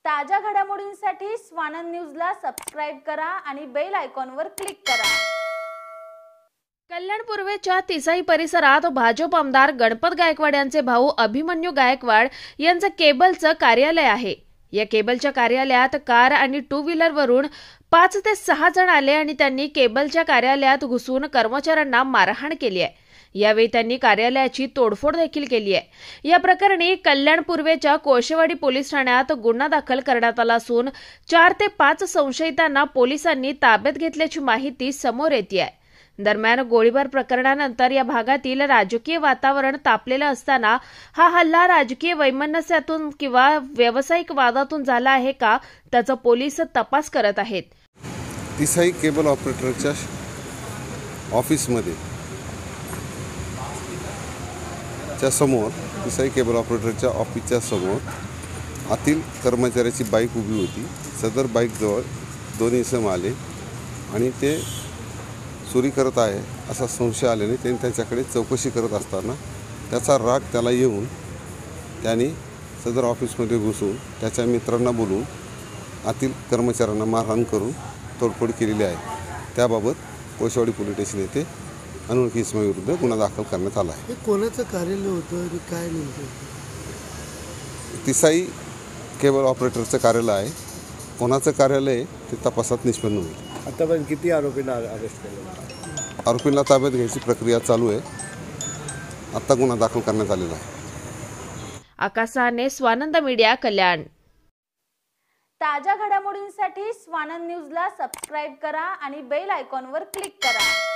ताज्या घडामोडींसाठी स्वानंद न्यूजला सबस्क्राइब करा आणि बेल आयकॉनवर क्लिक करा। कल्याण पूर्वेच्या तिसाई परिसरात भाजप आमदार गणपत गायकवाड यांचे भाऊ अभिमन्यू गायकवाड यांचं केबलचं कार्यालय आहे। या केबलच्या कार्यालयात कार आणि टू व्हीलरवरून 5 ते 6 जण आले आणि त्यांनी केबलच्या कार्यालयात घुसून कर्मचाऱ्यांना मारहाण केली आहे। यावेळी त्यांनी कार्यालयाची तोडफोड देखील केली आहे। या प्रकरणी कल्याण पूर्वेच्या कोळशेवाडी पोलीस ठाण्यात गुन्हा दाखल करण्यात आला असून 4 ते 5 संशयितांना पोलिसांनी ताब्यात घेतल्याची माहिती समोर येते आहे। दरम्यान गोळीबार प्रकरणानंतर या भागातील राजकीय वातावरण तापलेलं असताना हा हल्ला राजकीय वैमनस्यातून किंवा व्यावसायिक वादातून झाला आहे का त्याचा पोलीस तपास करत आहेत। तिसाई केबल ऑपरेटरच्या ऑफिसमध्ये समोर तिसाई केबल ऑपरेटरच्या ऑफिसच्या समोर आतील कर्मचाऱ्याची बाईक उभी होती। सदर बाईकजवळ 2 इसम आले आणि ते चोरी करत आहे असा संशय आल्याने त्यांनी त्याच्याकडे चौकशी करत असताना त्याचा राग त्याला येऊन त्यांनी सदर ऑफिसमध्ये घुसून त्याच्या मित्रांना बोलवून आतील कर्मचाऱ्यांना मारहाण करून तोडफोड केलेली आहे। त्याबाबत कोळशेवाडी पोलीस स्टेशन येथे अनोळखी इसमाविरुद्ध गुन्हा दाखल करण्यात आला आहे। हे कोणाचं कार्यालय होतं आणि काय नेमकं? तिसाई केबल ऑपरेटरचं कार्यालय आहे। कोणाचं कार्यालय ते तपासात निष्पन्न होईल। आतापर्यंत किती आरोपींना अरेस्ट केलं? आरोपींना ताब्यात घ्यायची प्रक्रिया चालू आहे। आता गुन्हा दाखल करण्यात आलेला आहे। आकाश साने, स्वानंद मीडिया, कल्याण। ताज्या घडामोडींसाठी स्वानंद न्यूजला सबस्क्राइब करा आणि बेल आयकॉनवर क्लिक करा।